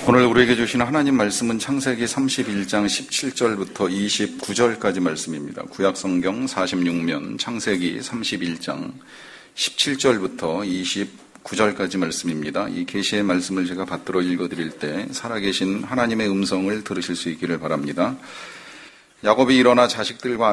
오늘 우리에게 주신 하나님 말씀은 창세기 31장 17절부터 29절까지 말씀입니다. 구약성경 46면 창세기 31장 17절부터 29절까지 말씀입니다. 이 계시의 말씀을 제가 받들어 읽어드릴 때 살아계신 하나님의 음성을 들으실 수 있기를 바랍니다. 야곱이 일어나 자식들과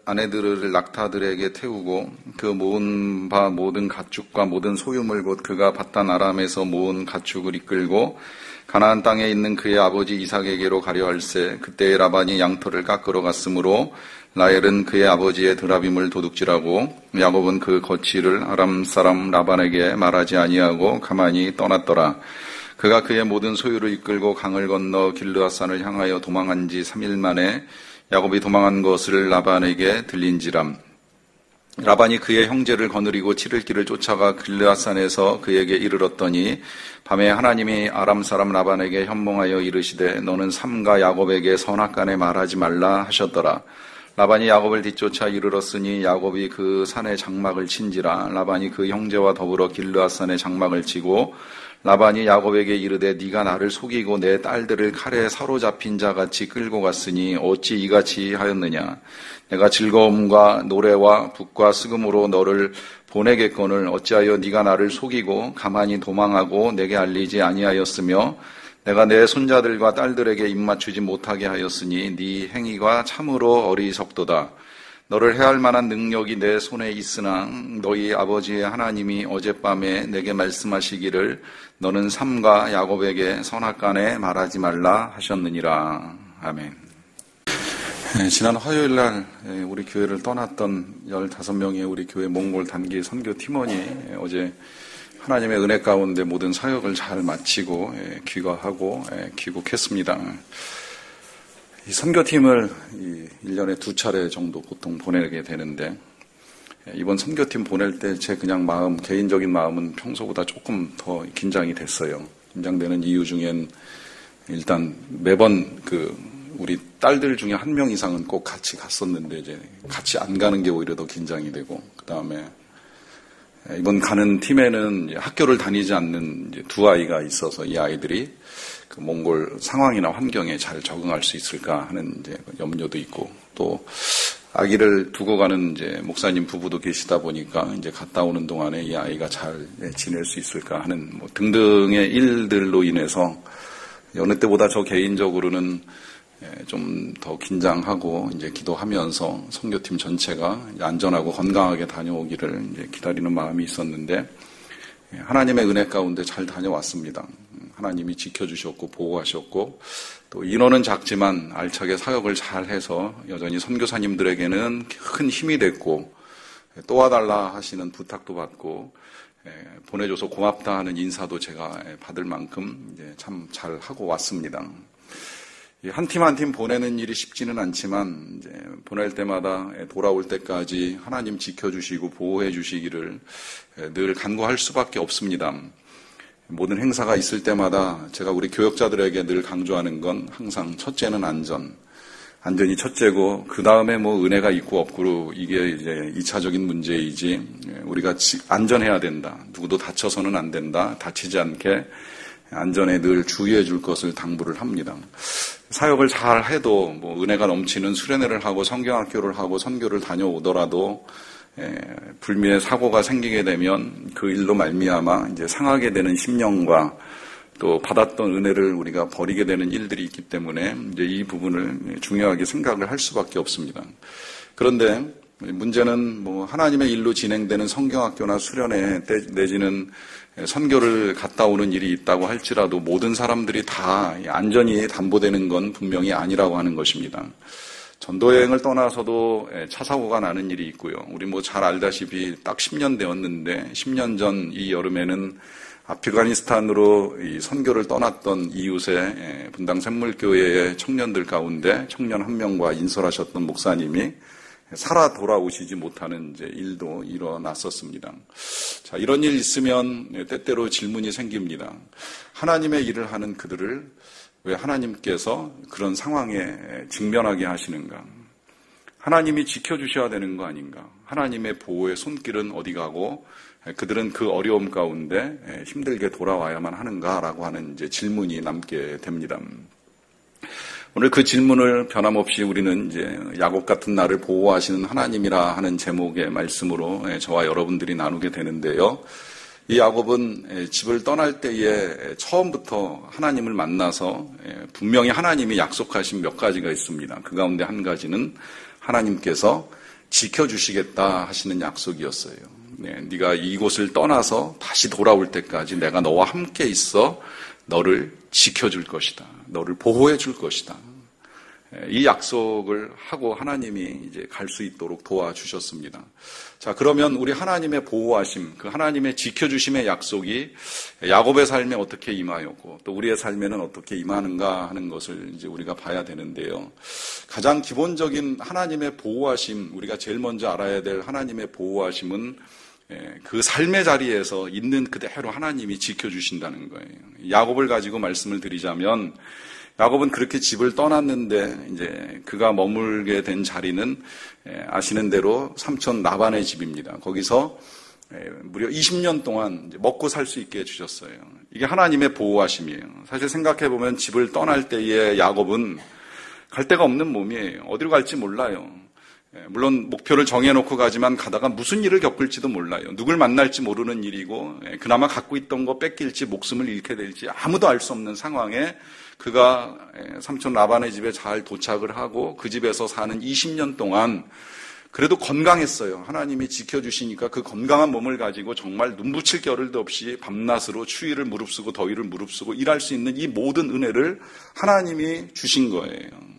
아내들을 낙타들에게 태우고 그 모은 바 모든 가축과 모든 소유물 곧 그가 바단 아람에서 모은 가축을 이끌고 가나안 땅에 있는 그의 아버지 이삭에게로 가려 할세. 그때에 라반이 양털을 깎으러 갔으므로 라헬은 그의 아버지의 드라빔을 도둑질하고 야곱은 그 거취를 아람 사람 라반에게 말하지 아니하고 가만히 떠났더라. 그가 그의 모든 소유를 이끌고 강을 건너 길르앗산을 향하여 도망한 지 3일 만에 야곱이 도망한 것을 라반에게 들린지람. 라반이 그의 형제를 거느리고 7일 길을 쫓아가 길르앗산에서 그에게 이르렀더니 밤에 하나님이 아람 사람 라반에게 현몽하여 이르시되 너는 삼가 야곱에게 선악간에 말하지 말라 하셨더라. 라반이 야곱을 뒤쫓아 이르렀으니 야곱이 그 산에 장막을 친지라. 라반이 그 형제와 더불어 길르앗산에 장막을 치고 라반이 야곱에게 이르되 네가 나를 속이고 내 딸들을 칼에 사로잡힌 자같이 끌고 갔으니 어찌 이같이 하였느냐. 내가 즐거움과 노래와 붓과 스금으로 너를 보내겠거늘 어찌하여 네가 나를 속이고 가만히 도망하고 내게 알리지 아니하였으며 내가 내 손자들과 딸들에게 입맞추지 못하게 하였으니 네 행위가 참으로 어리석도다. 너를 해할 만한 능력이 내 손에 있으나 너희 아버지의 하나님이 어젯밤에 내게 말씀하시기를 너는 삼가 야곱에게 선악간에 말하지 말라 하셨느니라. 아멘. 지난 화요일 날 우리 교회를 떠났던 15명의 우리 교회 몽골 단기 선교 팀원이 어제 하나님의 은혜 가운데 모든 사역을 잘 마치고 귀가하고 귀국했습니다. 이 선교팀을 1년에 2차례 정도 보통 보내게 되는데 이번 선교팀 보낼 때 제 그냥 개인적인 마음은 평소보다 조금 더 긴장이 됐어요. 긴장되는 이유 중엔 일단 매번 우리 딸들 중에 한 명 이상은 꼭 같이 갔었는데 이제 같이 안 가는 게 오히려 더 긴장이 되고 그다음에 이번 가는 팀에는 학교를 다니지 않는 이제 두 아이가 있어서 이 아이들이 그 몽골 상황이나 환경에 잘 적응할 수 있을까 하는 이제 염려도 있고 또 아기를 두고 가는 이제 목사님 부부도 계시다 보니까 이제 갔다 오는 동안에 이 아이가 잘 지낼 수 있을까 하는 뭐 등등의 일들로 인해서 여느 때보다 저 개인적으로는 좀 더 긴장하고 이제 기도하면서 선교팀 전체가 안전하고 건강하게 다녀오기를 이제 기다리는 마음이 있었는데 하나님의 은혜 가운데 잘 다녀왔습니다. 하나님이 지켜주셨고 보호하셨고 또 인원은 작지만 알차게 사역을 잘해서 여전히 선교사님들에게는 큰 힘이 됐고 또 와달라 하시는 부탁도 받고 보내줘서 고맙다 하는 인사도 제가 받을 만큼 이제 참 잘하고 왔습니다. 한 팀 한 팀 보내는 일이 쉽지는 않지만 이제 보낼 때마다 돌아올 때까지 하나님 지켜주시고 보호해 주시기를 늘 간구할 수밖에 없습니다. 모든 행사가 있을 때마다 제가 우리 교역자들에게 늘 강조하는 건 항상 첫째는 안전이 첫째고 그 다음에 뭐 은혜가 있고 없고 이게 이제 2차적인 문제이지 우리가 안전해야 된다. 누구도 다쳐서는 안 된다. 다치지 않게 안전에 늘 주의해 줄 것을 당부를 합니다. 사역을 잘 해도 뭐 은혜가 넘치는 수련회를 하고 성경학교를 하고 선교를 다녀오더라도 불미의 사고가 생기게 되면 그 일로 말미암아 이제 상하게 되는 심령과 또 받았던 은혜를 우리가 버리게 되는 일들이 있기 때문에 이제 이 부분을 중요하게 생각을 할 수밖에 없습니다. 그런데 문제는 뭐 하나님의 일로 진행되는 성경학교나 수련회 내지는 선교를 갔다 오는 일이 있다고 할지라도 모든 사람들이 다 안전이 담보되는 건 분명히 아니라고 하는 것입니다. 전도여행을 떠나서도 차 사고가 나는 일이 있고요. 우리 뭐 잘 알다시피 딱 10년 되었는데 10년 전 이 여름에는 아프가니스탄으로 이 선교를 떠났던 이웃의 분당 샘물교회의 청년들 가운데 청년 한 명과 인솔하셨던 목사님이 살아 돌아오시지 못하는 이제 일도 일어났었습니다. 자, 이런 일 있으면 때때로 질문이 생깁니다. 하나님의 일을 하는 그들을 왜 하나님께서 그런 상황에 직면하게 하시는가? 하나님이 지켜주셔야 되는 거 아닌가? 하나님의 보호의 손길은 어디 가고 그들은 그 어려움 가운데 힘들게 돌아와야만 하는가라고 하는 이제 질문이 남게 됩니다. 오늘 그 질문을 변함없이 우리는 이제 야곱 같은 나를 보호하시는 하나님이라 하는 제목의 말씀으로 저와 여러분들이 나누게 되는데요. 이 야곱은 집을 떠날 때에 처음부터 하나님을 만나서 분명히 하나님이 약속하신 몇 가지가 있습니다. 그 가운데 한 가지는 하나님께서 지켜주시겠다 하시는 약속이었어요. 네가 이곳을 떠나서 다시 돌아올 때까지 내가 너와 함께 있어 너를 지켜줄 것이다. 너를 보호해 줄 것이다. 이 약속을 하고 하나님이 이제 갈 수 있도록 도와주셨습니다. 자, 그러면 우리 하나님의 보호하심, 그 하나님의 지켜주심의 약속이 야곱의 삶에 어떻게 임하였고 또 우리의 삶에는 어떻게 임하는가 하는 것을 이제 우리가 봐야 되는데요. 가장 기본적인 하나님의 보호하심, 우리가 제일 먼저 알아야 될 하나님의 보호하심은 그 삶의 자리에서 있는 그대로 하나님이 지켜주신다는 거예요. 야곱을 가지고 말씀을 드리자면 야곱은 그렇게 집을 떠났는데 이제 그가 머물게 된 자리는 아시는 대로 삼촌 라반의 집입니다. 거기서 무려 20년 동안 먹고 살 수 있게 해주셨어요. 이게 하나님의 보호하심이에요. 사실 생각해 보면 집을 떠날 때의 야곱은 갈 데가 없는 몸이에요. 어디로 갈지 몰라요. 물론 목표를 정해놓고 가지만 가다가 무슨 일을 겪을지도 몰라요. 누굴 만날지 모르는 일이고 그나마 갖고 있던 거 뺏길지 목숨을 잃게 될지 아무도 알 수 없는 상황에 그가 삼촌 라반의 집에 잘 도착을 하고 그 집에서 사는 20년 동안 그래도 건강했어요. 하나님이 지켜주시니까 그 건강한 몸을 가지고 정말 눈 붙일 겨를도 없이 밤낮으로 추위를 무릅쓰고 더위를 무릅쓰고 일할 수 있는 이 모든 은혜를 하나님이 주신 거예요.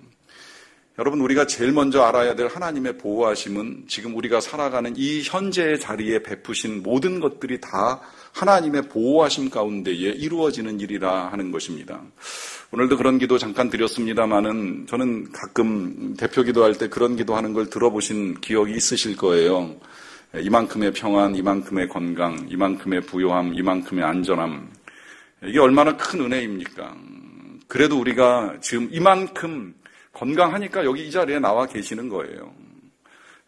여러분, 우리가 제일 먼저 알아야 될 하나님의 보호하심은 지금 우리가 살아가는 이 현재의 자리에 베푸신 모든 것들이 다 하나님의 보호하심 가운데에 이루어지는 일이라 하는 것입니다. 오늘도 그런 기도 잠깐 드렸습니다마는 저는 가끔 대표 기도할 때 그런 기도하는 걸 들어보신 기억이 있으실 거예요. 이만큼의 평안, 이만큼의 건강, 이만큼의 부요함, 이만큼의 안전함. 이게 얼마나 큰 은혜입니까? 그래도 우리가 지금 이만큼 건강하니까 여기 이 자리에 나와 계시는 거예요.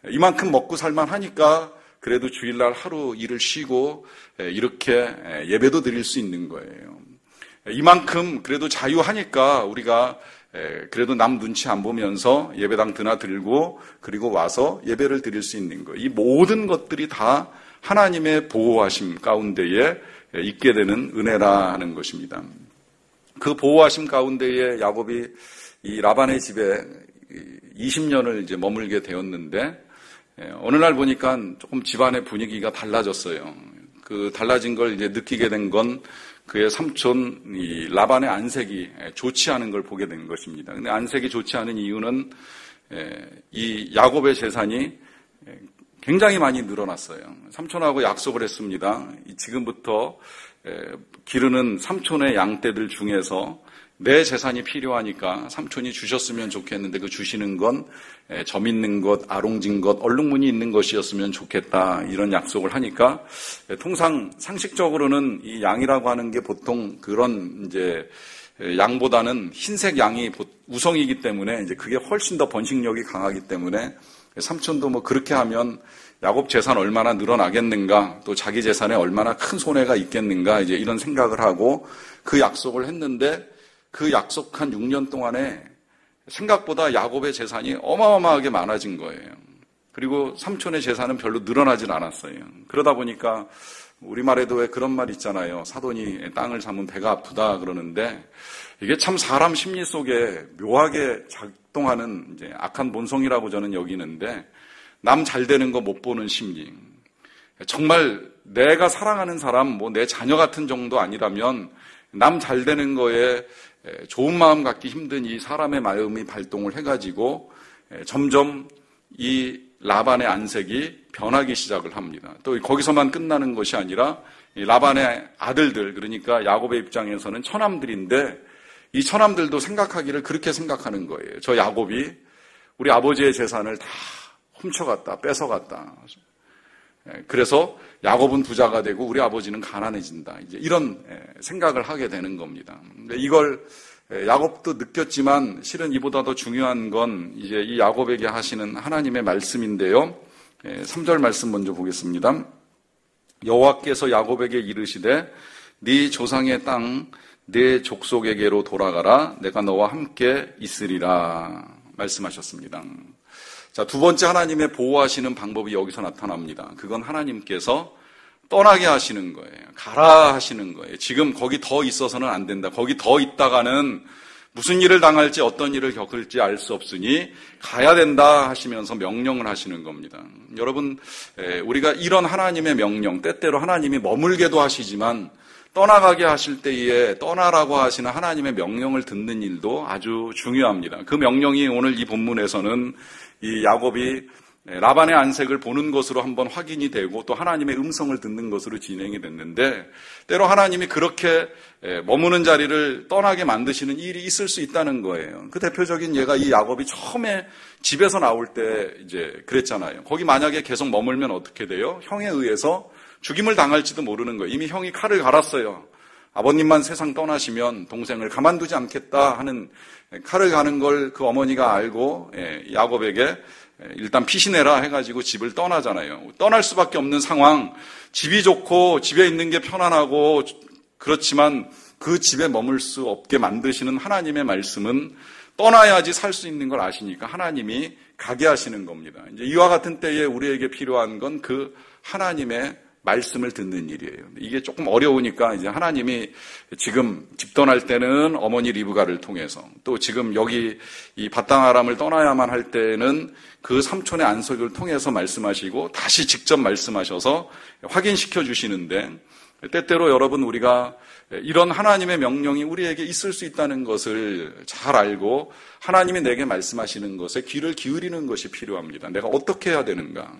이만큼 먹고 살만하니까 그래도 주일날 하루 일을 쉬고 이렇게 예배도 드릴 수 있는 거예요. 이만큼 그래도 자유하니까 우리가 그래도 남 눈치 안 보면서 예배당 드나들고 그리고 와서 예배를 드릴 수 있는 거예요. 이 모든 것들이 다 하나님의 보호하심 가운데에 있게 되는 은혜라 하는 것입니다. 그 보호하심 가운데에 야곱이 이 라반의 집에 20년을 이제 머물게 되었는데 어느 날 보니까 조금 집안의 분위기가 달라졌어요. 그 달라진 걸 이제 느끼게 된 건 그의 삼촌 이 라반의 안색이 좋지 않은 걸 보게 된 것입니다. 근데 안색이 좋지 않은 이유는 이 야곱의 재산이 굉장히 많이 늘어났어요. 삼촌하고 약속을 했습니다. 지금부터 기르는 삼촌의 양떼들 중에서 내 재산이 필요하니까 삼촌이 주셨으면 좋겠는데 그 주시는 건 점 있는 것, 아롱진 것, 얼룩무늬 있는 것이었으면 좋겠다 이런 약속을 하니까 통상 상식적으로는 이 양이라고 하는 게 보통 그런 이제 양보다는 흰색 양이 우성이기 때문에 이제 그게 훨씬 더 번식력이 강하기 때문에 삼촌도 뭐 그렇게 하면 야곱 재산 얼마나 늘어나겠는가 또 자기 재산에 얼마나 큰 손해가 있겠는가 이제 이런 생각을 하고 그 약속을 했는데 그 약속한 6년 동안에 생각보다 야곱의 재산이 어마어마하게 많아진 거예요. 그리고 삼촌의 재산은 별로 늘어나질 않았어요. 그러다 보니까 우리말에도 왜 그런 말 있잖아요. 사돈이 땅을 사면 배가 아프다 그러는데 이게 참 사람 심리 속에 묘하게 작동하는 이제 악한 본성이라고 저는 여기는데 남 잘 되는 거 못 보는 심리. 정말 내가 사랑하는 사람, 뭐 내 자녀 같은 정도 아니라면 남 잘 되는 거에 좋은 마음 갖기 힘든 이 사람의 마음이 발동을 해가지고 점점 이 라반의 안색이 변하기 시작을 합니다. 또 거기서만 끝나는 것이 아니라 이 라반의 아들들, 그러니까 야곱의 입장에서는 처남들인데 이 처남들도 생각하기를 그렇게 생각하는 거예요. 저 야곱이 우리 아버지의 재산을 다 훔쳐갔다, 뺏어갔다. 그래서 야곱은 부자가 되고 우리 아버지는 가난해진다. 이제 이런 생각을 하게 되는 겁니다. 이걸 야곱도 느꼈지만 실은 이보다 더 중요한 건 이제 이 야곱에게 하시는 하나님의 말씀인데요. 3절 말씀 먼저 보겠습니다. 여호와께서 야곱에게 이르시되 네 조상의 땅 네 족속에게로 돌아가라. 내가 너와 함께 있으리라 말씀하셨습니다. 자, 두 번째 하나님의 보호하시는 방법이 여기서 나타납니다. 그건 하나님께서 떠나게 하시는 거예요. 가라 하시는 거예요. 지금 거기 더 있어서는 안 된다. 거기 더 있다가는 무슨 일을 당할지 어떤 일을 겪을지 알 수 없으니 가야 된다 하시면서 명령을 하시는 겁니다. 여러분, 우리가 이런 하나님의 명령, 때때로 하나님이 머물게도 하시지만 떠나가게 하실 때에 떠나라고 하시는 하나님의 명령을 듣는 일도 아주 중요합니다. 그 명령이 오늘 이 본문에서는 이 야곱이 라반의 안색을 보는 것으로 한번 확인이 되고 또 하나님의 음성을 듣는 것으로 진행이 됐는데, 때로 하나님이 그렇게 머무는 자리를 떠나게 만드시는 일이 있을 수 있다는 거예요. 그 대표적인 예가 이 야곱이 처음에 집에서 나올 때 이제 그랬잖아요. 거기 만약에 계속 머물면 어떻게 돼요? 형에 의해서 죽임을 당할지도 모르는 거예요. 이미 형이 칼을 갈았어요. 아버님만 세상 떠나시면 동생을 가만두지 않겠다 하는 칼을 가는 걸 그 어머니가 알고 야곱에게 일단 피신해라 해가지고 집을 떠나잖아요. 떠날 수밖에 없는 상황, 집이 좋고 집에 있는 게 편안하고 그렇지만 그 집에 머물 수 없게 만드시는 하나님의 말씀은 떠나야지 살 수 있는 걸 아시니까 하나님이 가게 하시는 겁니다. 이제 이와 같은 때에 우리에게 필요한 건 그 하나님의 말씀을 듣는 일이에요. 이게 조금 어려우니까 이제 하나님이 지금 집 떠날 때는 어머니 리브가를 통해서, 또 지금 여기 이 밧당 아람을 떠나야만 할 때는 그 삼촌의 안석을 통해서 말씀하시고 다시 직접 말씀하셔서 확인시켜 주시는데, 때때로 여러분 우리가 이런 하나님의 명령이 우리에게 있을 수 있다는 것을 잘 알고 하나님이 내게 말씀하시는 것에 귀를 기울이는 것이 필요합니다. 내가 어떻게 해야 되는가?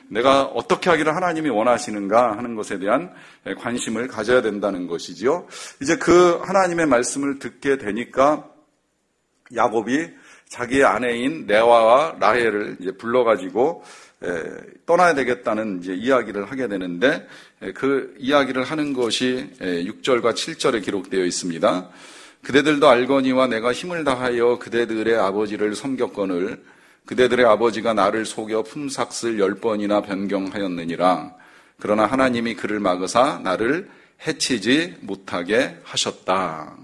내가 어떻게 하기를 하나님이 원하시는가 하는 것에 대한 관심을 가져야 된다는 것이지요. 이제 그 하나님의 말씀을 듣게 되니까 야곱이 자기의 아내인 레아와 라헬을 이제 불러가지고 떠나야 되겠다는 이제 이야기를 하게 되는데, 그 이야기를 하는 것이 6절과 7절에 기록되어 있습니다. 그대들도 알거니와 내가 힘을 다하여 그대들의 아버지를 섬겼거늘 그대들의 아버지가 나를 속여 품삯을 10번이나 변경하였느니라. 그러나 하나님이 그를 막으사 나를 해치지 못하게 하셨다.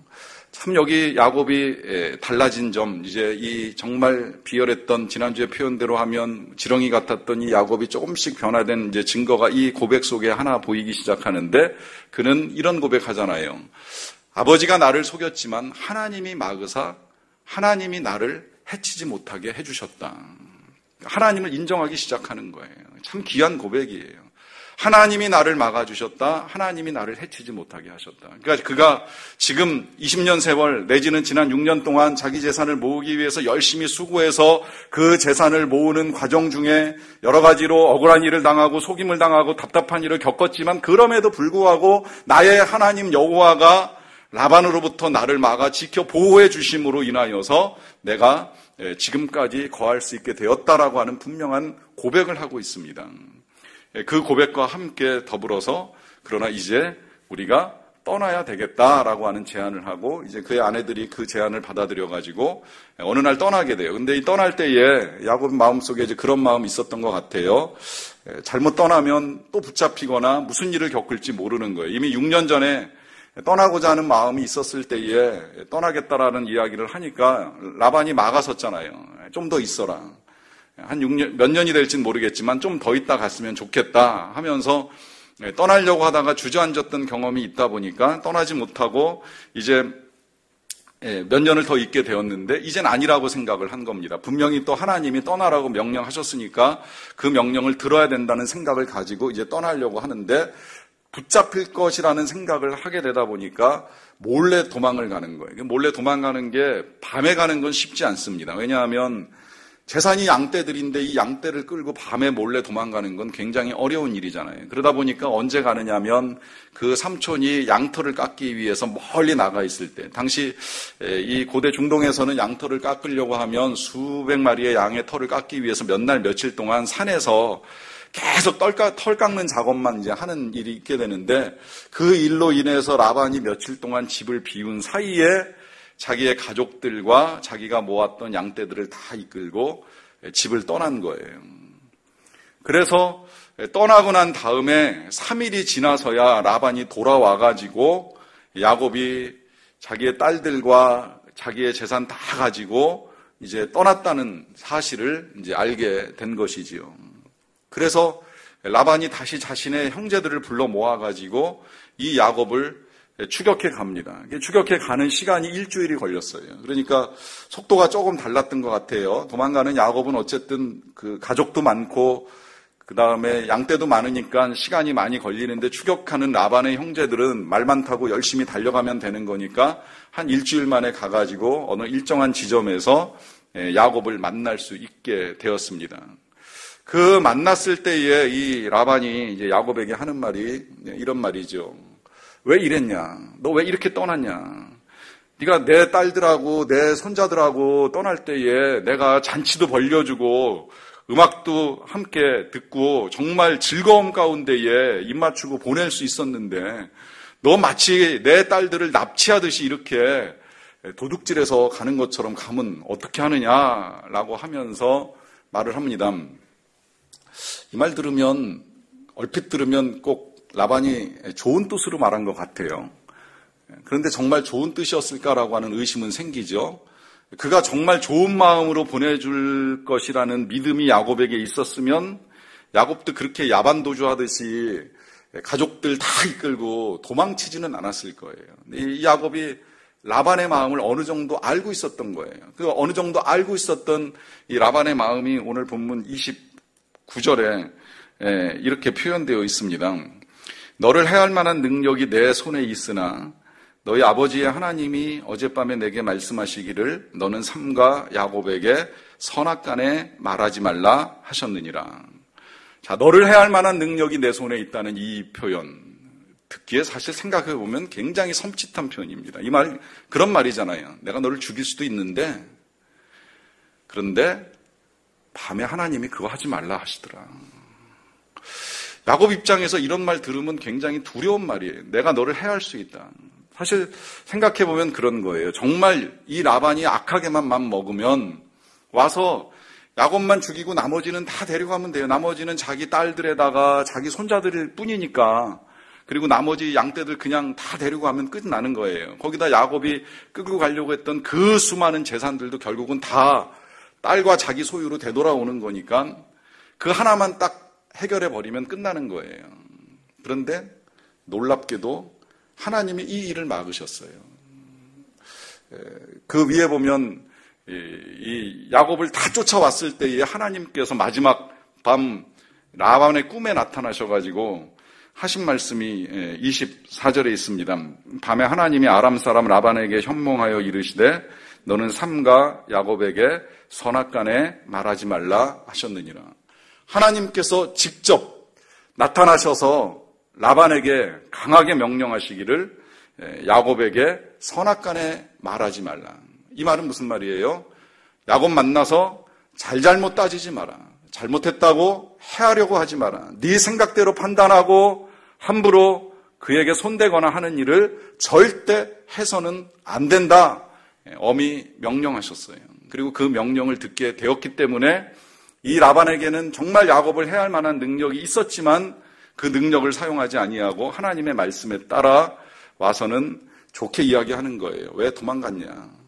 참 여기 야곱이 달라진 점, 이제 이 정말 비열했던 지난주에 표현대로 하면 지렁이 같았던 이 야곱이 조금씩 변화된 이제 증거가 이 고백 속에 하나 보이기 시작하는데, 그는 이런 고백하잖아요. 아버지가 나를 속였지만 하나님이 막으사 하나님이 나를 해치지 못하게 해주셨다. 하나님을 인정하기 시작하는 거예요. 참 귀한 고백이에요. 하나님이 나를 막아주셨다. 하나님이 나를 해치지 못하게 하셨다. 그러니까 그가 지금 20년 세월 내지는 지난 6년 동안 자기 재산을 모으기 위해서 열심히 수고해서 그 재산을 모으는 과정 중에 여러 가지로 억울한 일을 당하고 속임을 당하고 답답한 일을 겪었지만, 그럼에도 불구하고 나의 하나님 여호와가 라반으로부터 나를 막아 지켜 보호해 주심으로 인하여서 내가 지금까지 거할 수 있게 되었다라고 하는 분명한 고백을 하고 있습니다. 그 고백과 함께 더불어서 그러나 이제 우리가 떠나야 되겠다라고 하는 제안을 하고, 이제 그의 아내들이 그 제안을 받아들여 가지고 어느 날 떠나게 돼요. 근데 이 떠날 때에 야곱 마음속에 이제 그런 마음이 있었던 것 같아요. 잘못 떠나면 또 붙잡히거나 무슨 일을 겪을지 모르는 거예요. 이미 6년 전에 떠나고자 하는 마음이 있었을 때에 떠나겠다라는 이야기를 하니까 라반이 막아섰잖아요. 좀 더 있어라. 한 6년, 몇 년이 될지는 모르겠지만 좀 더 있다 갔으면 좋겠다 하면서 떠나려고 하다가 주저앉았던 경험이 있다 보니까 떠나지 못하고 이제 몇 년을 더 있게 되었는데, 이젠 아니라고 생각을 한 겁니다. 분명히 또 하나님이 떠나라고 명령하셨으니까 그 명령을 들어야 된다는 생각을 가지고 이제 떠나려고 하는데, 붙잡힐 것이라는 생각을 하게 되다 보니까 몰래 도망을 가는 거예요. 몰래 도망가는 게 밤에 가는 건 쉽지 않습니다. 왜냐하면 재산이 양떼들인데 이 양떼를 끌고 밤에 몰래 도망가는 건 굉장히 어려운 일이잖아요. 그러다 보니까 언제 가느냐면 그 삼촌이 양털을 깎기 위해서 멀리 나가 있을 때, 당시 이 고대 중동에서는 양털을 깎으려고 하면 수백 마리의 양의 털을 깎기 위해서 몇 날 며칠 동안 산에서 계속 털 깎는 작업만 이제 하는 일이 있게 되는데, 그 일로 인해서 라반이 며칠 동안 집을 비운 사이에 자기의 가족들과 자기가 모았던 양떼들을 다 이끌고 집을 떠난 거예요. 그래서 떠나고 난 다음에 3일이 지나서야 라반이 돌아와가지고 야곱이 자기의 딸들과 자기의 재산 다 가지고 이제 떠났다는 사실을 이제 알게 된 것이지요. 그래서 라반이 다시 자신의 형제들을 불러 모아가지고 이 야곱을 추격해 갑니다. 추격해 가는 시간이 일주일이 걸렸어요. 그러니까 속도가 조금 달랐던 것 같아요. 도망가는 야곱은 어쨌든 그 가족도 많고 그 다음에 양떼도 많으니까 시간이 많이 걸리는데 추격하는 라반의 형제들은 말만 타고 열심히 달려가면 되는 거니까 한 일주일 만에 가가지고 어느 일정한 지점에서 야곱을 만날 수 있게 되었습니다. 그 만났을 때에 이 라반이 이제 야곱에게 하는 말이 이런 말이죠. 왜 이랬냐? 너 왜 이렇게 떠났냐? 네가 내 딸들하고 내 손자들하고 떠날 때에 내가 잔치도 벌려주고 음악도 함께 듣고 정말 즐거움 가운데에 입 맞추고 보낼 수 있었는데 너 마치 내 딸들을 납치하듯이 이렇게 도둑질해서 가는 것처럼 가면 어떻게 하느냐라고 하면서 말을 합니다. 이 말 들으면 얼핏 들으면 꼭 라반이 좋은 뜻으로 말한 것 같아요. 그런데 정말 좋은 뜻이었을까라고 하는 의심은 생기죠. 그가 정말 좋은 마음으로 보내줄 것이라는 믿음이 야곱에게 있었으면 야곱도 그렇게 야반도주하듯이 가족들 다 이끌고 도망치지는 않았을 거예요. 이 야곱이 라반의 마음을 어느 정도 알고 있었던 거예요. 그 어느 정도 알고 있었던 이 라반의 마음이 오늘 본문 29절에 이렇게 표현되어 있습니다. 너를 해할 만한 능력이 내 손에 있으나 너희 아버지의 하나님이 어젯밤에 내게 말씀하시기를 너는 삼가 야곱에게 선악간에 말하지 말라 하셨느니라. 자, 너를 해할 만한 능력이 내 손에 있다는 이 표현 듣기에 사실 생각해 보면 굉장히 섬찟한 표현입니다. 이 말 그런 말이잖아요. 내가 너를 죽일 수도 있는데 그런데 밤에 하나님이 그거 하지 말라 하시더라. 야곱 입장에서 이런 말 들으면 굉장히 두려운 말이에요. 내가 너를 해할 수 있다. 사실 생각해 보면 그런 거예요. 정말 이 라반이 악하게만 맘 먹으면 와서 야곱만 죽이고 나머지는 다 데려가면 돼요. 나머지는 자기 딸들에다가 자기 손자들일 뿐이니까. 그리고 나머지 양떼들 그냥 다 데리고 가면 끝나는 거예요. 거기다 야곱이 끌고 가려고 했던 그 수많은 재산들도 결국은 다 딸과 자기 소유로 되돌아오는 거니까 그 하나만 딱 해결해 버리면 끝나는 거예요. 그런데 놀랍게도 하나님이 이 일을 막으셨어요. 그 위에 보면 이 야곱을 다 쫓아왔을 때에 하나님께서 마지막 밤 라반의 꿈에 나타나셔가지고 하신 말씀이 24절에 있습니다. 밤에 하나님이 아람 사람 라반에게 현몽하여 이르시되 너는 삼가 야곱에게 선악간에 말하지 말라 하셨느니라. 하나님께서 직접 나타나셔서 라반에게 강하게 명령하시기를 야곱에게 선악간에 말하지 말라. 이 말은 무슨 말이에요? 야곱 만나서 잘잘못 따지지 마라. 잘못했다고 해하려고 하지 마라. 네 생각대로 판단하고 함부로 그에게 손대거나 하는 일을 절대 해서는 안 된다. 엄히 명령하셨어요. 그리고 그 명령을 듣게 되었기 때문에 이 라반에게는 정말 야곱을 해할 만한 능력이 있었지만 그 능력을 사용하지 아니하고 하나님의 말씀에 따라 와서는 좋게 이야기하는 거예요. 왜 도망갔냐?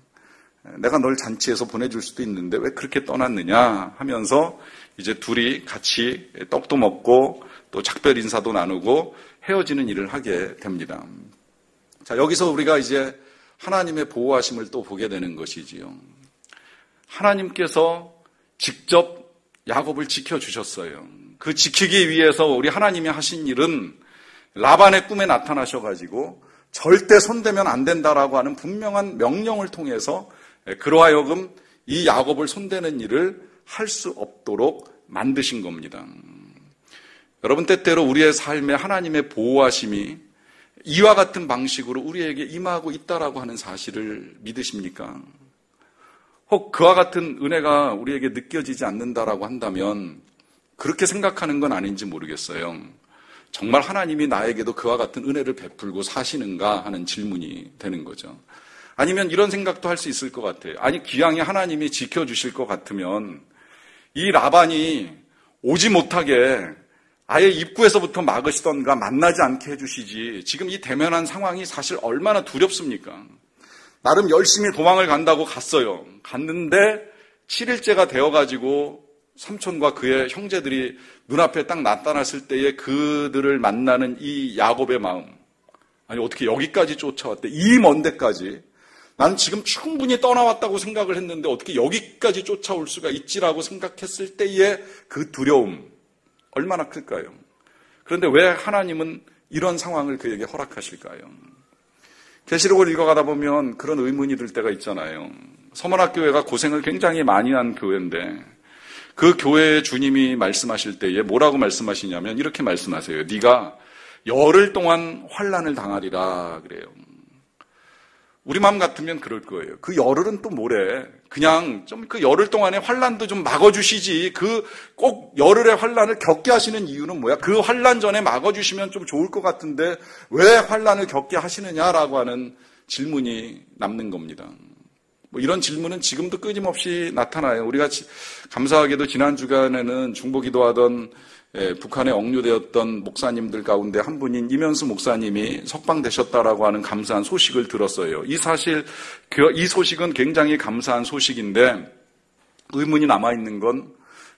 내가 널 잔치에서 보내줄 수도 있는데 왜 그렇게 떠났느냐 하면서 이제 둘이 같이 떡도 먹고 또 작별 인사도 나누고 헤어지는 일을 하게 됩니다. 자, 여기서 우리가 이제 하나님의 보호하심을 또 보게 되는 것이지요. 하나님께서 직접 야곱을 지켜주셨어요. 그 지키기 위해서 우리 하나님이 하신 일은 라반의 꿈에 나타나셔가지고 절대 손대면 안 된다라고 하는 분명한 명령을 통해서 그러하여금 이 야곱을 손대는 일을 할 수 없도록 만드신 겁니다. 여러분, 때때로 우리의 삶에 하나님의 보호하심이 이와 같은 방식으로 우리에게 임하고 있다라고 하는 사실을 믿으십니까? 혹 그와 같은 은혜가 우리에게 느껴지지 않는다라고 한다면 그렇게 생각하는 건 아닌지 모르겠어요. 정말 하나님이 나에게도 그와 같은 은혜를 베풀고 사시는가 하는 질문이 되는 거죠. 아니면 이런 생각도 할 수 있을 것 같아요. 아니, 기왕에 하나님이 지켜주실 것 같으면 이 라반이 오지 못하게 아예 입구에서부터 막으시던가 만나지 않게 해주시지. 지금 이 대면한 상황이 사실 얼마나 두렵습니까? 나름 열심히 도망을 간다고 갔어요. 갔는데 7일째가 되어가지고 삼촌과 그의 형제들이 눈앞에 딱 나타났을 때에 그들을 만나는 이 야곱의 마음. 아니 어떻게 여기까지 쫓아왔대? 이 먼 데까지. 난 지금 충분히 떠나왔다고 생각을 했는데 어떻게 여기까지 쫓아올 수가 있지라고 생각했을 때의 그 두려움. 얼마나 클까요? 그런데 왜 하나님은 이런 상황을 그에게 허락하실까요? 계시록을 읽어가다 보면 그런 의문이 들 때가 있잖아요. 서문학교회가 고생을 굉장히 많이 한 교회인데 그 교회의 주님이 말씀하실 때에 뭐라고 말씀하시냐면 이렇게 말씀하세요. 네가 열흘 동안 환난을 당하리라 그래요. 우리 마음 같으면 그럴 거예요. 그 열흘은 또 뭐래? 그냥 좀 그 열흘 동안의 환난도 좀 막아주시지. 그 꼭 열흘의 환난을 겪게 하시는 이유는 뭐야? 그 환난 전에 막아주시면 좀 좋을 것 같은데 왜 환난을 겪게 하시느냐라고 하는 질문이 남는 겁니다. 뭐 이런 질문은 지금도 끊임없이 나타나요. 우리가 감사하게도 지난 주간에는 중보기도하던 북한에 억류되었던 목사님들 가운데 한 분인 이면수 목사님이 석방되셨다라고 하는 감사한 소식을 들었어요. 이 소식은 굉장히 감사한 소식인데 의문이 남아있는 건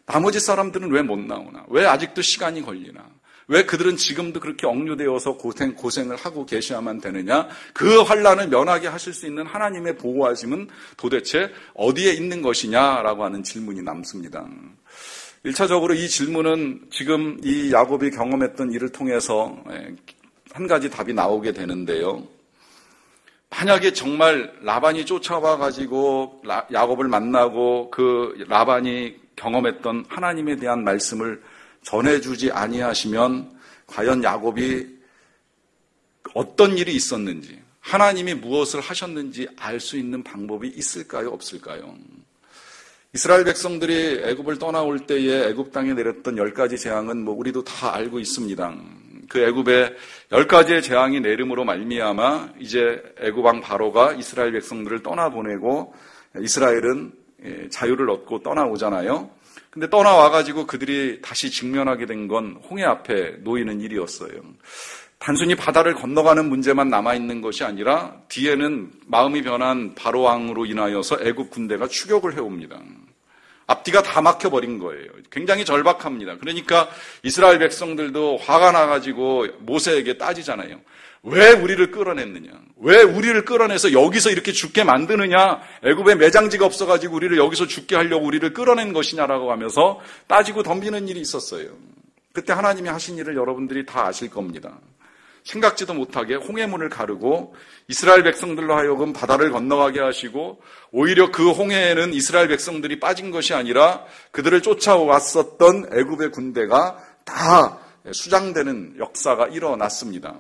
나머지 사람들은 왜 못 나오나? 왜 아직도 시간이 걸리나? 왜 그들은 지금도 그렇게 억류되어서 고생을 하고 계셔야만 되느냐? 그 환난을 면하게 하실 수 있는 하나님의 보호하심은 도대체 어디에 있는 것이냐라고 하는 질문이 남습니다. 1차적으로 이 질문은 지금 이 야곱이 경험했던 일을 통해서 한 가지 답이 나오게 되는데요. 만약에 정말 라반이 쫓아와가지고 야곱을 만나고 그 라반이 경험했던 하나님에 대한 말씀을 전해주지 아니하시면 과연 야곱이 어떤 일이 있었는지, 하나님이 무엇을 하셨는지 알 수 있는 방법이 있을까요? 없을까요? 이스라엘 백성들이 애굽을 떠나올 때에 애굽 땅에 내렸던 10가지 재앙은 뭐 우리도 다 알고 있습니다. 그 애굽에 10가지의 재앙이 내림으로 말미암아 이제 애굽 왕 바로가 이스라엘 백성들을 떠나보내고 이스라엘은 자유를 얻고 떠나오잖아요. 근데 떠나와가지고 그들이 다시 직면하게 된 건 홍해 앞에 놓이는 일이었어요. 단순히 바다를 건너가는 문제만 남아있는 것이 아니라 뒤에는 마음이 변한 바로 왕으로 인하여서 애굽 군대가 추격을 해옵니다. 앞뒤가 다 막혀버린 거예요. 굉장히 절박합니다. 그러니까 이스라엘 백성들도 화가 나가지고 모세에게 따지잖아요. 왜 우리를 끌어냈느냐? 왜 우리를 끌어내서 여기서 이렇게 죽게 만드느냐? 애굽에 매장지가 없어가지고 우리를 여기서 죽게 하려고 우리를 끌어낸 것이냐라고 하면서 따지고 덤비는 일이 있었어요. 그때 하나님이 하신 일을 여러분들이 다 아실 겁니다. 생각지도 못하게 홍해문을 가르고 이스라엘 백성들로 하여금 바다를 건너가게 하시고 오히려 그 홍해에는 이스라엘 백성들이 빠진 것이 아니라 그들을 쫓아왔었던 애굽의 군대가 다 수장되는 역사가 일어났습니다.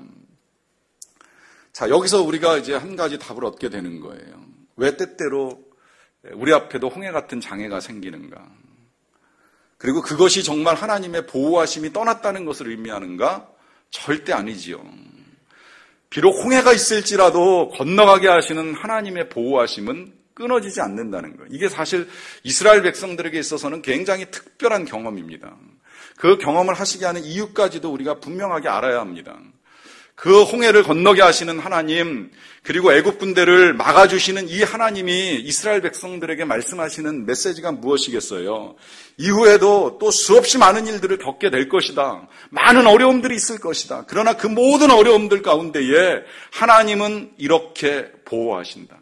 자, 여기서 우리가 이제 한 가지 답을 얻게 되는 거예요. 왜 때때로 우리 앞에도 홍해 같은 장애가 생기는가? 그리고 그것이 정말 하나님의 보호하심이 떠났다는 것을 의미하는가? 절대 아니지요. 비록 홍해가 있을지라도 건너가게 하시는 하나님의 보호하심은 끊어지지 않는다는 거예요. 이게 사실 이스라엘 백성들에게 있어서는 굉장히 특별한 경험입니다. 그 경험을 하시게 하는 이유까지도 우리가 분명하게 알아야 합니다. 그 홍해를 건너게 하시는 하나님, 그리고 애굽 군대를 막아주시는 이 하나님이 이스라엘 백성들에게 말씀하시는 메시지가 무엇이겠어요? 이후에도 또 수없이 많은 일들을 겪게 될 것이다. 많은 어려움들이 있을 것이다. 그러나 그 모든 어려움들 가운데에 하나님은 이렇게 보호하신다.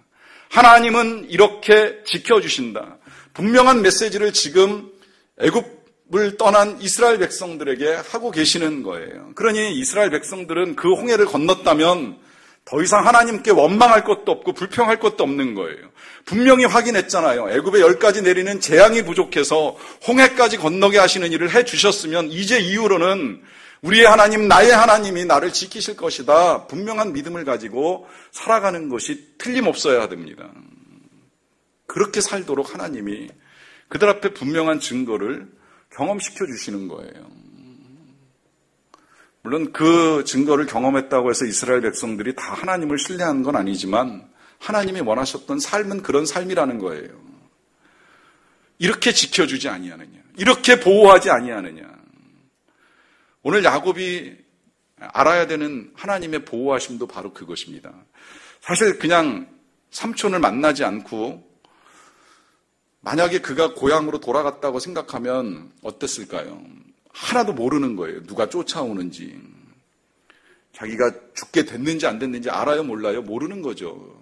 하나님은 이렇게 지켜주신다. 분명한 메시지를 지금 애굽을 떠난 이스라엘 백성들에게 하고 계시는 거예요. 그러니 이스라엘 백성들은 그 홍해를 건넜다면 더 이상 하나님께 원망할 것도 없고 불평할 것도 없는 거예요. 분명히 확인했잖아요. 애굽에 10가지 내리는 재앙이 부족해서 홍해까지 건너게 하시는 일을 해주셨으면 이제 이후로는 우리의 하나님, 나의 하나님이 나를 지키실 것이다. 분명한 믿음을 가지고 살아가는 것이 틀림없어야 됩니다. 그렇게 살도록 하나님이 그들 앞에 분명한 증거를 경험시켜 주시는 거예요. 물론 그 증거를 경험했다고 해서 이스라엘 백성들이 다 하나님을 신뢰한 건 아니지만 하나님이 원하셨던 삶은 그런 삶이라는 거예요. 이렇게 지켜주지 아니하느냐, 이렇게 보호하지 아니하느냐. 오늘 야곱이 알아야 되는 하나님의 보호하심도 바로 그것입니다. 사실 그냥 삼촌을 만나지 않고 만약에 그가 고향으로 돌아갔다고 생각하면 어땠을까요? 하나도 모르는 거예요. 누가 쫓아오는지. 자기가 죽게 됐는지 안 됐는지 알아요, 몰라요? 모르는 거죠.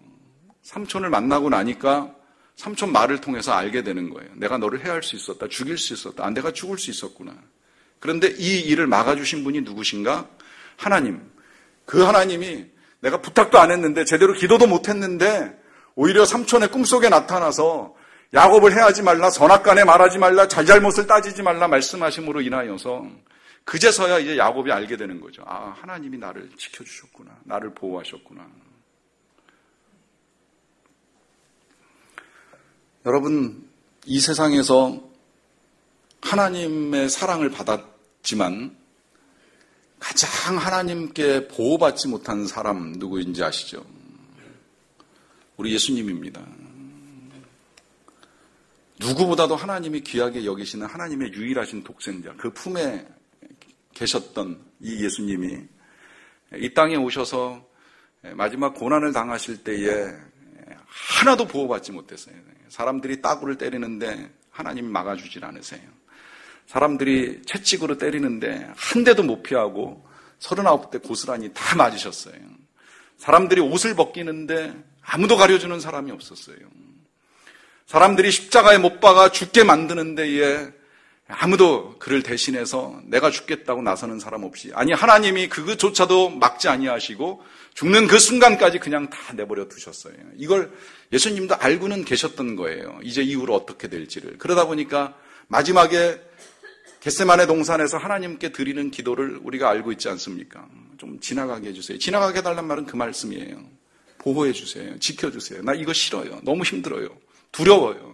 삼촌을 만나고 나니까 삼촌 말을 통해서 알게 되는 거예요. 내가 너를 해할 수 있었다. 죽일 수 있었다. 내가 죽을 수 있었구나. 그런데 이 일을 막아주신 분이 누구신가? 하나님. 그 하나님이 내가 부탁도 안 했는데 제대로 기도도 못 했는데 오히려 삼촌의 꿈속에 나타나서 야곱을 해하지 말라, 선악간에 말하지 말라, 잘잘못을 따지지 말라 말씀하심으로 인하여서 그제서야 이제 야곱이 알게 되는 거죠. 아, 하나님이 나를 지켜주셨구나. 나를 보호하셨구나. 여러분, 이 세상에서 하나님의 사랑을 받았지만 가장 하나님께 보호받지 못한 사람 누구인지 아시죠? 우리 예수님입니다. 누구보다도 하나님이 귀하게 여기시는 하나님의 유일하신 독생자, 그 품에 계셨던 이 예수님이 이 땅에 오셔서 마지막 고난을 당하실 때에 하나도 보호받지 못했어요. 사람들이 따구를 때리는데 하나님이 막아주질 않으세요. 사람들이 채찍으로 때리는데 한 대도 못 피하고 39대 고스란히 다 맞으셨어요. 사람들이 옷을 벗기는데 아무도 가려주는 사람이 없었어요. 사람들이 십자가에 못 박아 죽게 만드는 데에 아무도 그를 대신해서 내가 죽겠다고 나서는 사람 없이, 아니 하나님이 그것조차도 막지 아니하시고 죽는 그 순간까지 그냥 다 내버려 두셨어요. 이걸 예수님도 알고는 계셨던 거예요. 이제 이후로 어떻게 될지를. 그러다 보니까 마지막에 겟세마네 동산에서 하나님께 드리는 기도를 우리가 알고 있지 않습니까? 좀 지나가게 해주세요. 지나가게 해달란 말은 그 말씀이에요. 보호해 주세요. 지켜주세요. 나 이거 싫어요. 너무 힘들어요. 두려워요.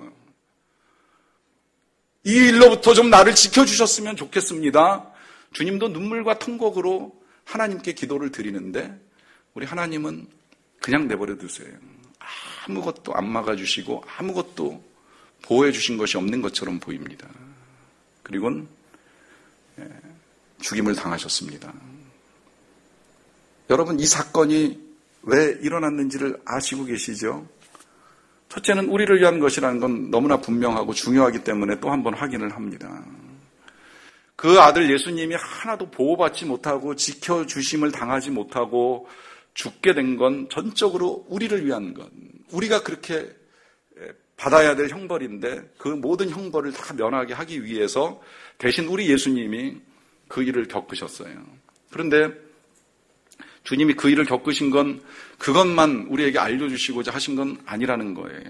이 일로부터 좀 나를 지켜주셨으면 좋겠습니다. 주님도 눈물과 통곡으로 하나님께 기도를 드리는데 우리 하나님은 그냥 내버려 두세요. 아무것도 안 막아주시고 아무것도 보호해 주신 것이 없는 것처럼 보입니다. 그리고는 죽임을 당하셨습니다. 여러분, 이 사건이 왜 일어났는지를 아시고 계시죠? 첫째는 우리를 위한 것이라는 건 너무나 분명하고 중요하기 때문에 또 한 번 확인을 합니다. 그 아들 예수님이 하나도 보호받지 못하고 지켜주심을 당하지 못하고 죽게 된 건 전적으로 우리를 위한 것. 우리가 그렇게 받아야 될 형벌인데 그 모든 형벌을 다 면하게 하기 위해서 대신 우리 예수님이 그 일을 겪으셨어요. 그런데 주님이 그 일을 겪으신 건 그것만 우리에게 알려주시고자 하신 건 아니라는 거예요.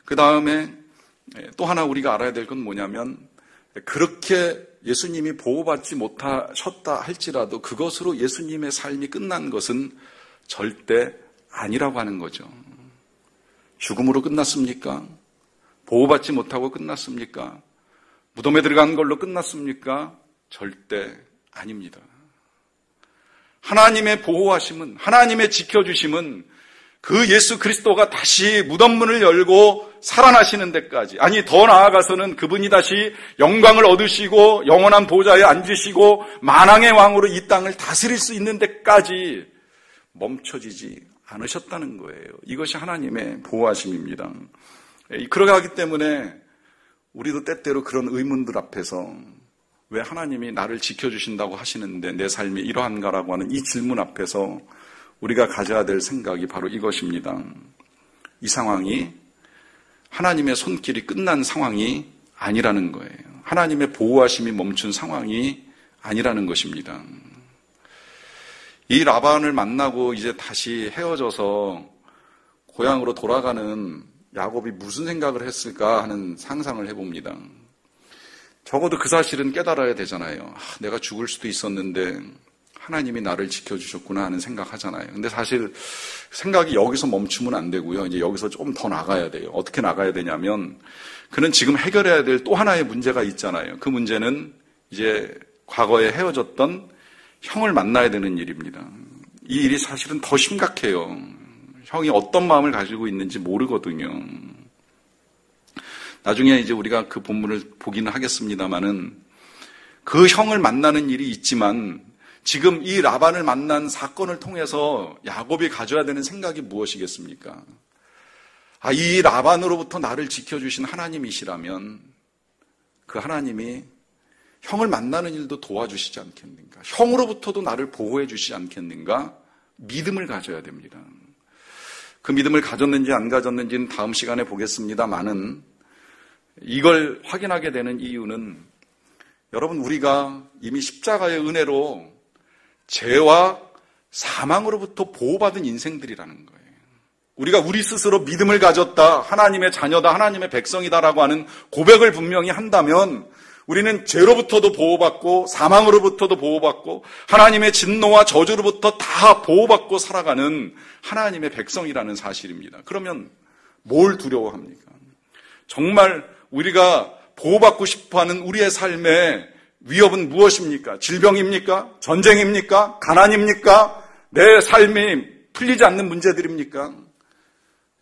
그 다음에 또 하나 우리가 알아야 될 건 뭐냐면 그렇게 예수님이 보호받지 못하셨다 할지라도 그것으로 예수님의 삶이 끝난 것은 절대 아니라고 하는 거죠. 죽음으로 끝났습니까? 보호받지 못하고 끝났습니까? 무덤에 들어간 걸로 끝났습니까? 절대 아닙니다. 하나님의 보호하심은, 하나님의 지켜주심은 그 예수 그리스도가 다시 무덤문을 열고 살아나시는 데까지, 아니 더 나아가서는 그분이 다시 영광을 얻으시고 영원한 보좌에 앉으시고 만왕의 왕으로 이 땅을 다스릴 수 있는 데까지 멈춰지지 않으셨다는 거예요. 이것이 하나님의 보호하심입니다. 그러기 때문에 우리도 때때로 그런 의문들 앞에서 왜 하나님이 나를 지켜주신다고 하시는데 내 삶이 이러한가라고 하는 이 질문 앞에서 우리가 가져야 될 생각이 바로 이것입니다. 이 상황이 하나님의 손길이 끝난 상황이 아니라는 거예요. 하나님의 보호하심이 멈춘 상황이 아니라는 것입니다. 이 라반을 만나고 이제 다시 헤어져서 고향으로 돌아가는 야곱이 무슨 생각을 했을까 하는 상상을 해봅니다. 적어도 그 사실은 깨달아야 되잖아요. 내가 죽을 수도 있었는데 하나님이 나를 지켜주셨구나 하는 생각하잖아요. 근데 사실 생각이 여기서 멈추면 안 되고요. 이제 여기서 좀 더 나가야 돼요. 어떻게 나가야 되냐면 그는 지금 해결해야 될 또 하나의 문제가 있잖아요. 그 문제는 이제 과거에 헤어졌던 형을 만나야 되는 일입니다. 이 일이 사실은 더 심각해요. 형이 어떤 마음을 가지고 있는지 모르거든요. 나중에 이제 우리가 그 본문을 보기는 하겠습니다만은 그 형을 만나는 일이 있지만 지금 이 라반을 만난 사건을 통해서 야곱이 가져야 되는 생각이 무엇이겠습니까? 이 라반으로부터 나를 지켜주신 하나님이시라면 그 하나님이 형을 만나는 일도 도와주시지 않겠는가? 형으로부터도 나를 보호해 주시지 않겠는가? 믿음을 가져야 됩니다. 그 믿음을 가졌는지 안 가졌는지는 다음 시간에 보겠습니다만은 이걸 확인하게 되는 이유는 여러분, 우리가 이미 십자가의 은혜로 죄와 사망으로부터 보호받은 인생들이라는 거예요. 우리가 우리 스스로 믿음을 가졌다, 하나님의 자녀다, 하나님의 백성이다라고 하는 고백을 분명히 한다면 우리는 죄로부터도 보호받고 사망으로부터도 보호받고 하나님의 진노와 저주로부터 다 보호받고 살아가는 하나님의 백성이라는 사실입니다. 그러면 뭘 두려워합니까? 정말 우리가 보호받고 싶어하는 우리의 삶의 위협은 무엇입니까? 질병입니까? 전쟁입니까? 가난입니까? 내 삶이 풀리지 않는 문제들입니까?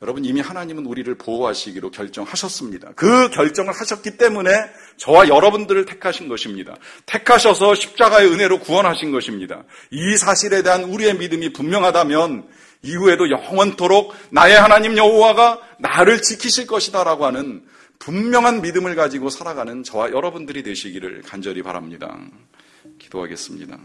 여러분, 이미 하나님은 우리를 보호하시기로 결정하셨습니다. 그 결정을 하셨기 때문에 저와 여러분들을 택하신 것입니다. 택하셔서 십자가의 은혜로 구원하신 것입니다. 이 사실에 대한 우리의 믿음이 분명하다면 이후에도 영원토록 나의 하나님 여호와가 나를 지키실 것이다라고 하는 분명한 믿음을 가지고 살아가는 저와 여러분들이 되시기를 간절히 바랍니다. 기도하겠습니다.